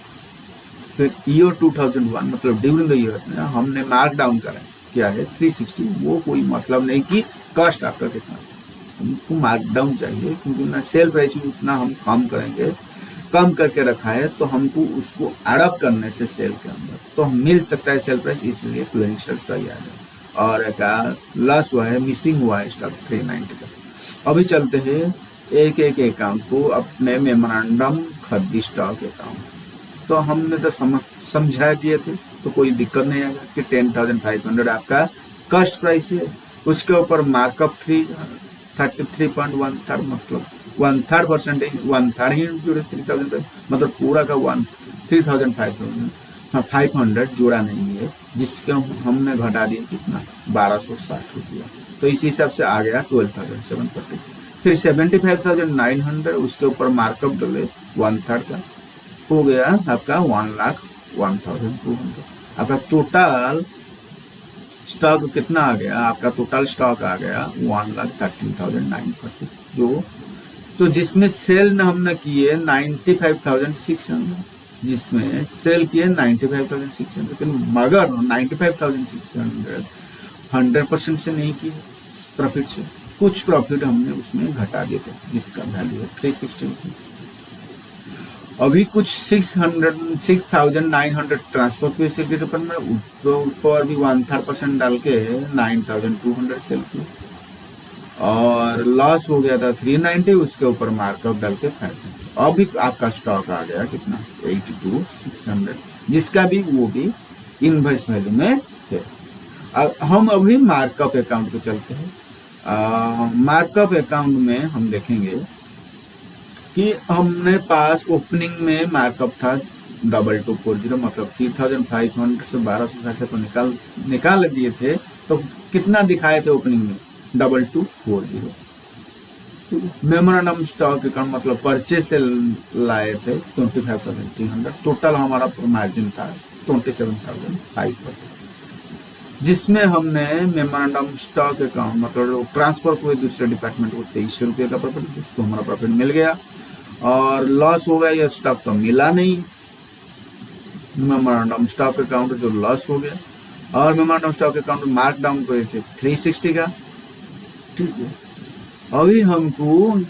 फिर ईयर 2001 मतलब ड्यूरिंग द ईयर में हमने मार्क डाउन करा क्या है 360, वो कोई मतलब नहीं कि कॉस्ट आपका कितना, हमको मार्क डाउन चाहिए क्योंकि ना सेल प्राइस उतना हम कम करेंगे, कम करके रखा है तो हमको उसको एडअप करने से सेल के अंदर तो मिल सकता है सेल प्राइस, इसलिए क्लोजिंग स्टॉक सही आ जाए। और एक लॉस हुआ है, मिसिंग हुआ है स्टॉक 390 का। अभी चलते हैं एक एक अकाउंट को अपने मेमोरेंडम खादी स्टॉक अकाउंट, तो हमने तो समझा दिए थे तो कोई दिक्कत नहीं आएगा कि 10,500 आपका कॉस्ट प्राइस है, उसके ऊपर मार्कअप 33.13 मतलब 1/3% 1/3 ही जुड़े 3,000, मतलब पूरा का 3,500 जोड़ा नहीं है, जिसके हमने घटा दिया कितना 1260 रुपया, तो इसी हिसाब से आ गया 12,740। फिर 75,900 उसके ऊपर मार्कअप डले 1/3 का हो गया आपका 1,01,200। आपका टोटल स्टॉक कितना आ गया, आपका टोटल स्टॉक आ गया 1,13,940 जो, तो जिसमें सेल ने हमने किए 95,600, जिसमें सेल किए 95,600, लेकिन मगर 95,600 100% से नहीं किए प्रॉफिट से, कुछ प्रॉफिट हमने उसमें घटा दिए थे जिसका वैल्यू है 360। अभी कुछ 6,900 ट्रांसपोर्ट पे सेल के ऊपर भी 1/3% डाल के 9,200 सेल किए और लॉस हो गया था 390, उसके ऊपर मार्कअप डाल के 500। अभी आपका स्टॉक आ गया कितना 82,600, जिसका भी वो भी इनवॉइस वैल्यू में है। अब हम अभी मार्कअप अकाउंट पे चलते हैं। मार्कअप अकाउंट में हम देखेंगे कि हमने पास ओपनिंग में मार्कअप था 2240, मतलब 3,500 से 1260 को निकाल दिए थे, तो कितना दिखाए थे ओपनिंग में 2240। मेमोरेंडम स्टॉक अकाउंट मतलब परचेस से लाए थे 25,300, टोटल हमारा मार्जिन था 27,500, जिसमें हमने मेमोरेंडम स्टॉक अकाउंट मतलब ट्रांसफर हुए दूसरे डिपार्टमेंट को 2300 रुपये का प्रॉफिट, जिसको हमारा प्रॉफिट मिल गया। और लॉस हो गया, ये स्टॉक तो मिला नहीं, मेमोरेंडम स्टॉक अकाउंट जो लॉस हो गया, और memorandum stock account mark down हुए थे 360 का। ठीक है, अभी हमको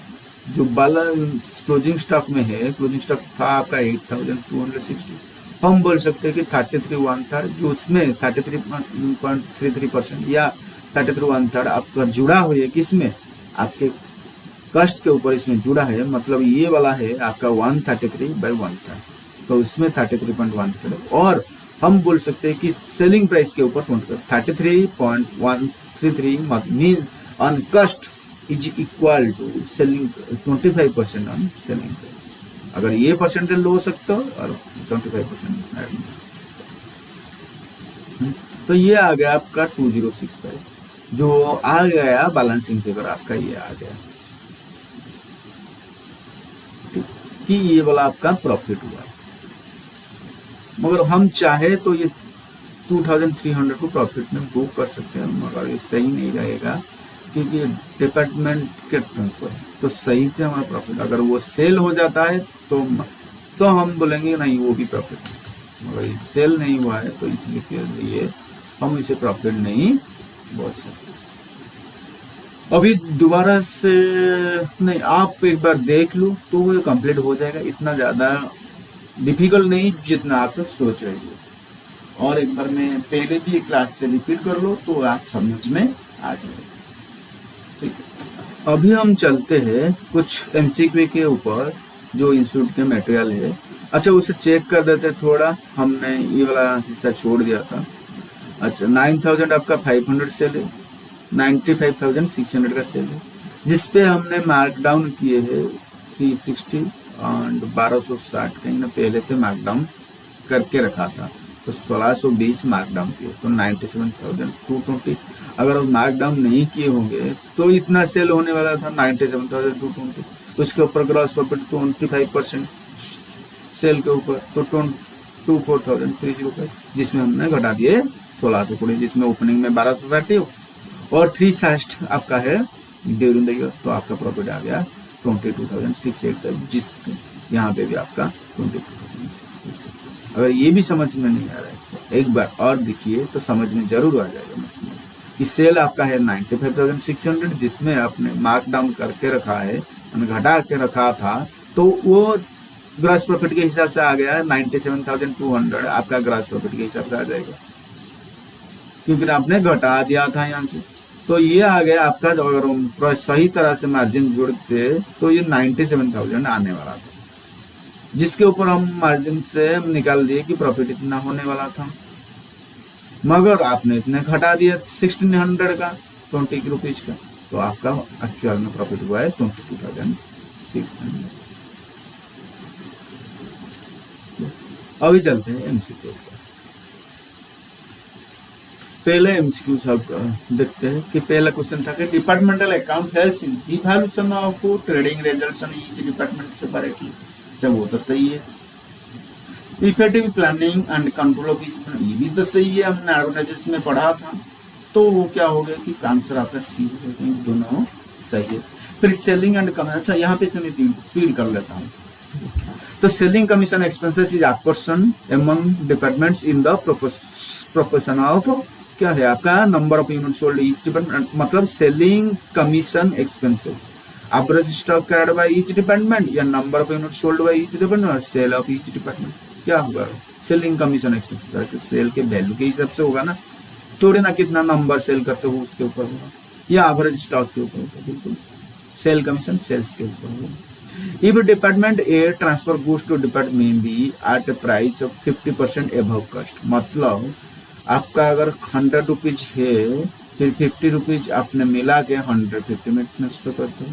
जो बैलेंस क्लोजिंग स्टॉक में है, क्लोजिंग स्टॉक था आपका 8260, हम बोल सकते हैं कि 33 जो उसमें 33.33% या 33 आपका जुड़ा हुआ है किसमें, आपके कस्ट के ऊपर इसमें जुड़ा है, मतलब ये वाला है आपका 133/1/3, तो इसमें 33.1, और हम बोल सकते हैं कि सेलिंग प्राइस के ऊपर 33.133 mean on cost is equal to selling 25% on selling price. अगर ये परसेंटेज लो हो सकता हो और 25%, तो ये आ गया आपका 2065, जो आ गया बैलेंसिंग फिगर आपका ये आ गया, कि ये वाला आपका प्रॉफिट हुआ। मगर हम चाहे तो ये 2300 को प्रॉफिट में बुक कर सकते हैं, मगर ये सही नहीं रहेगा क्योंकि डिपार्टमेंट के ट्रांसफर, तो सही से हमारा प्रॉफिट, अगर वो सेल हो जाता है तो हम बोलेंगे नहीं वो भी प्रॉफिट, मगर ये सेल नहीं हुआ है तो इसलिए हम इसे प्रॉफिट नहीं बोल सकते। अभी दोबारा से नहीं, आप एक बार देख लो तो वो कंप्लीट हो जाएगा, इतना ज़्यादा डिफिकल्ट नहीं जितना आप सोच रहे हो। और एक बार मैं पहले भी एक क्लास से रिपीट कर लो तो आप समझ में आ जाएगा। ठीक है, अभी हम चलते हैं कुछ एमसीक्यू के ऊपर जो इंस्टीट्यूट के मटेरियल है। अच्छा, उसे चेक कर देते थोड़ा, हमने ये वाला हिस्सा छोड़ दिया था। अच्छा, 9000 आपका 500 सेल है, 95,600 का सेल है, जिसपे हमने मार्कडाउन किए हैं 360 और 1260 कहीं ना पहले से मार्कडाउन करके रखा था, तो 1620 मार्कडाउन किए, तो 97,220। अगर आप मार्कडाउन नहीं किए होंगे तो इतना सेल होने वाला था 97,220, तो उसके ऊपर ग्रॉस प्रॉफिट 25% सेल के ऊपर, तो 24,305, जिसमें हमने घटा दिए 1620, जिसमें ओपनिंग में 1260 और 360 आपका है ड्यूरिंग द ईयर, तो आपका प्रॉफिट आ गया 22,680, जिस यहाँ पे भी आपका 22,680। अगर ये भी समझ में नहीं आ रहा है तो एक बार और देखिए तो समझ में जरूर आ जाएगा। कि सेल आपका है 95,600, जिसमें आपने मार्क डाउन करके रखा है, घटा के रखा था, तो वो ग्रॉस प्रॉफिट के हिसाब से आ गया 97,200, आपका ग्रॉस प्रॉफिट के हिसाब से आ जाएगा, क्योंकि आपने घटा दिया था यहाँ से, तो ये आ गया आपका। अगर सही तरह से मार्जिन जोड़ते तो ये 97,000 आने वाला था, जिसके ऊपर हम मार्जिन से निकाल दिए कि प्रॉफिट इतना होने वाला था, मगर आपने इतने घटा दिया 1600 का, 20 रुपीज का, तो आपका एक्चुअल में प्रॉफिट हुआ है 22,600। अभी चलते हैं एमसीक्यू पर। पहले एमसीक्यू सब देखते हैं कि पहला क्वेश्चन था कि departmental account helps in evaluation of trading results in each department से बारे की, जब वो तो सही है। Effective planning and control of each, ये भी तो सही है, हमने ऑर्गेनाइजेशन में पढ़ा था, तो वो क्या हो गया कि आंसर आपका सी हो गया, दोनों सही है। फिर सेलिंग एंड कमीशन, अच्छा यहाँ पे से मैं स्पीड कर लेता हूँ। तो selling commission expenses is apportion among departments in the proportion of, क्या है आपका number of unit sold each department, मतलब selling commission expenses average stock carried by each department या number of unit sold by each department, sale of each department, क्या होगा सेलिंग कमीशन एक्सपेंसेस, सेल के वैल्यू के हिसाब से होगा ना, थोड़े ना कितना नंबर सेल करते हो उसके ऊपर होगा, या एवरेज स्टॉक के ऊपर होगा, बिल्कुल सेल कमीशन सेल्स के ऊपर होगा। If department A transfer goods to department B at a price of 50% above cost, मतलब आपका अगर 100 रुपीज है, फिर 50 रुपीज आपने मिला के 150 में ट्रांसफर करते हो,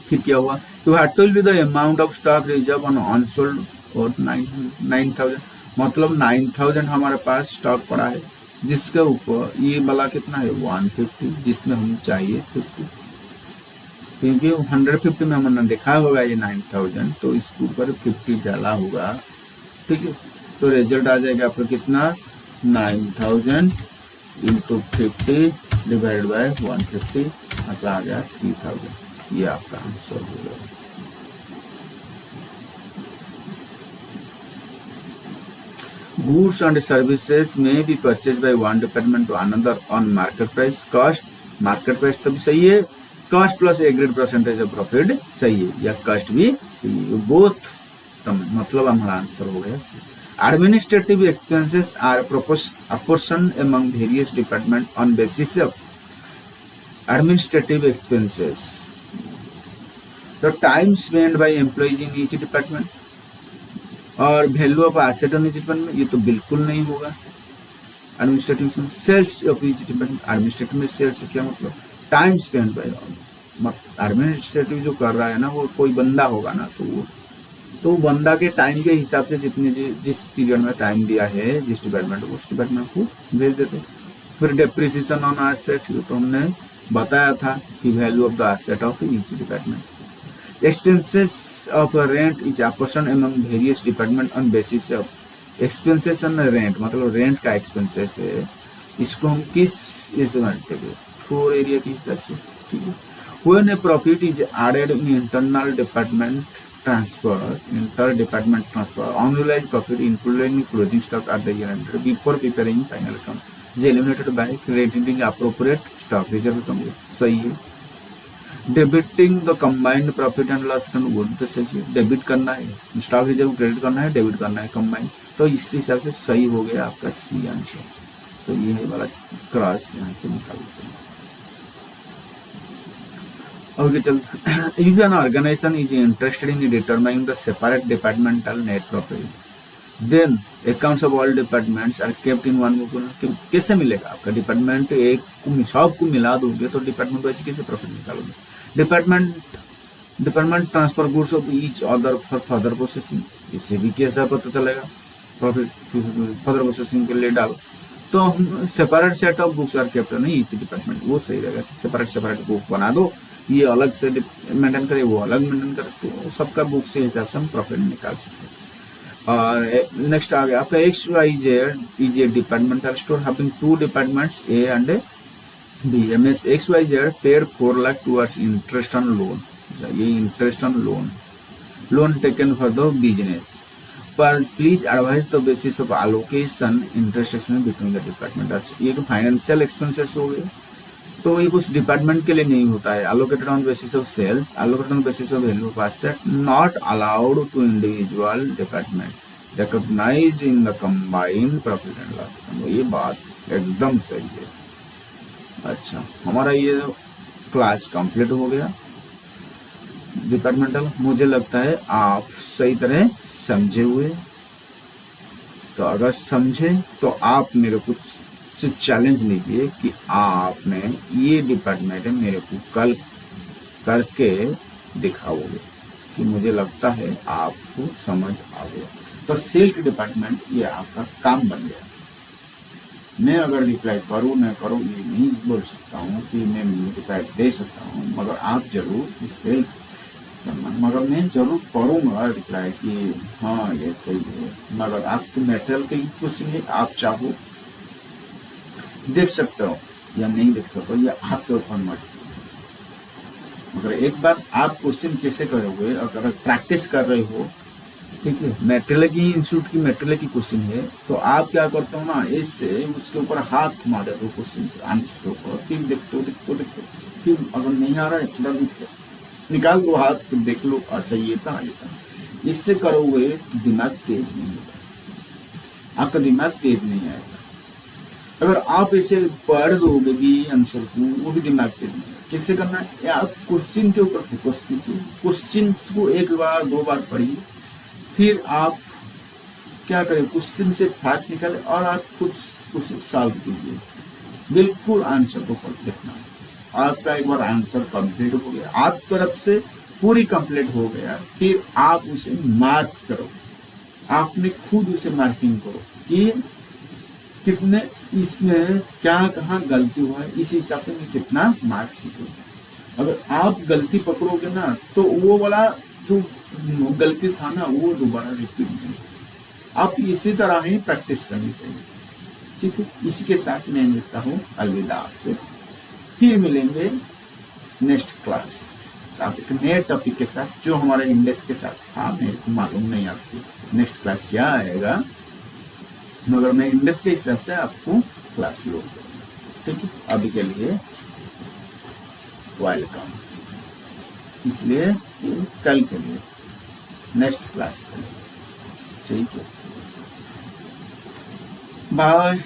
फिर क्या हुआ, तो what will be the amount of stock reserve on unsold और 9,000, मतलब 9,000 हमारे पास स्टॉक पड़ा है, जिसके ऊपर ये वाला कितना है 150, जिसमें हम चाहिए 50, क्योंकि 150 में हमने देखा होगा ये 9,000, तो इसके ऊपर 50 डाला होगा, ठीक है, तो रिजल्ट आ जाएगा आपका कितना 9,000 इंटू 50 डिवाइड बाय 150, मतलब आ गया 3,000, ये आपका आंसर होगा। Goods and services may be purchased by one department to another on market price. Cost, market price तो भी सही है, cost plus agreed percentage of profit सही है, या cost भी सही है, both मतलब हमारा आंसर हो गया। Administrative expenses are apportioned among various departments on basis of administrative expenses. The time spent by employees in each department और value of asset on each department, ये तो बिल्कुल नहीं होगा। Administrative sales of each department, administrative में सेल्स से क्या मतलब, टाइम स्पेंड बाय एडमिनिस्ट्रेटिव जो कर रहा है ना वो कोई बंदा होगा ना, तो बंदा के टाइम के हिसाब से जितने जिस पीरियड में टाइम दिया है जिस डिपार्टमेंट को उस डिपार्टमेंट को भेज देते। फिर डेप्रिसिएशन ऑन एसेट, ये तो हमने बताया था कि value of the asset of each department. Expenses of rent is apportioned among various department on basis of expenses on rent, मतलब रेंट का एक्सपेंसेस है, इसको हम किस इस फ्लोर एरिया के हिसाब से, ठीक है। When a profit is added in internal department transfer, unrealized profit included in closing stock at the year end before preparing final account is eliminated by crediting appropriate stock reserve, सही है। Debiting the combined profit and loss account, वो तो सही है, डेबिट करना है, स्टॉक रिजर्व क्रेडिट करना है, डेबिट करना है कंबाइंड, तो इस हिसाब से सही हो गया आपका सी आंसर। तो ये है वाला क्रॉस यहाँ से निकाल देते हैं। ओके चलते, if an organization is interested in determining the separate departmental net profit, then accounts of all departments are kept in one book. कैसे मिलेगा आपका डिपार्टमेंट, एक सबको मिला दोगे तो डिपार्टमेंट वाइज कैसे प्रॉफिट निकालोगे। Department transfer goods of each other for further processing, इससे भी कैसा पता चलेगा, प्रॉफिट फर्दर प्रोसेसिंग के लिए डालो। तो हम separate set of books are kept नहीं ईच डिपार्टमेंट, वो सही रहेगा कि सेपरेट बुक बना दो, ये अलग से मेंटेन करे, वो अलग मेंटेन करे, तो सबका बुक से हिसाब से हम प्रॉफिट निकाल सकते हैं। और नेक्स्ट आ गया आपका XYZ is a departmental store having two departments A and B। MS XYZ paid 4 lakh towards interest on loan, ये interest on loan taken for the business, पर please advise the basis of allocation interest expense between the department. अच्छा, ये तो फाइनेंशियल एक्सपेंसेस हो गए, तो ये कुछ डिपार्टमेंट के लिए नहीं होता है। Allocated on basis of sales, allocated on basis of value of asset, not allowed to individual department, recognise in the combined profit and loss. ये बात एकदम सही है। अच्छा, हमारा ये क्लास कंप्लीट हो गया डिपार्टमेंटल। मुझे लगता है आप सही तरह समझे हुए, तो अगर समझे तो आप मेरे को से चैलेंज लीजिए कि आपने ये डिपार्टमेंट मेरे को कल करके दिखाओगे, कि मुझे लगता है आपको समझ आ गया। तो सिल्क डिपार्टमेंट ये आपका काम बन गया। मैं अगर रिप्लाई करूँ न करूँ ये नहीं बोल सकता हूँ कि मैं रिप्लाई दे सकता हूँ, मगर आप जरूर सिल्क, मगर मैं जरूर करूँगा रिप्लाई कि हाँ ये सही है। मगर आपके मेटेरियल के कुछ नहीं, आप चाहो देख सकते हो या नहीं देख सकते हो, या आपके ऊपर मत। मगर एक बार आप क्वेश्चन कैसे करोगे, अगर प्रैक्टिस कर रहे हो, ठीक है, मेटेरियल की इंस्टीट्यूट की मेटेरियल की क्वेश्चन है, तो आप क्या करते हो ना, इससे उसके ऊपर हाथ थमा देते हो क्वेश्चन आंसर के ऊपर, फिर देखते हो, फिर अगर नहीं आ रहा है थोड़ा निकाल दो हाथ, फिर देख लो, अच्छा ये था। इससे करोगे तो दिमाग तेज नहीं होगा, आपका दिमाग तेज नहीं आएगा। अगर आप इसे पढ़ दोगे भी आंसर को, वो भी दिमाग तेज नहीं आएगा। कैसे करना है, आप क्वेश्चन के ऊपर फोकस कीजिए, क्वेश्चन को एक बार दो बार पढ़िए, फिर आप क्या करें, क्वेश्चन से फैक्ट निकाले और आप खुद क्वेश्चन सॉल्व कीजिए। बिल्कुल आंसर को पढ़ देखना, आपका एक बार आंसर कंप्लीट हो गया, आप तरफ से पूरी कंप्लीट हो गया, फिर आप उसे मार्क करो, आपने खुद उसे मार्किंग करो कि कितने इसमें क्या कहाँ गलती हुआ है, इस हिसाब से मैं कितना मार्क सीखूंगा। अगर आप गलती पकड़ोगे ना, तो वो वाला जो गलती था ना, वो दोबारा रिपीट नहीं। आप इसी तरह ही प्रैक्टिस करनी चाहिए, ठीक है। इसी के साथ मैं मिलता हूँ, अलविदा आपसे, फिर मिलेंगे नेक्स्ट क्लास साथ एक नए टॉपिक के साथ, जो हमारे इंडेक्स के साथ था। मेरे को मालूम नहीं आपकी नेक्स्ट क्लास क्या आएगा, मगर मैं इंडेक्स के हिसाब से आपको क्लास लूँगा, ठीक है। अभी के लिए वेलकम, इसलिए कल के लिए, नेक्स्ट क्लास के लिए, ठीक है। बाय।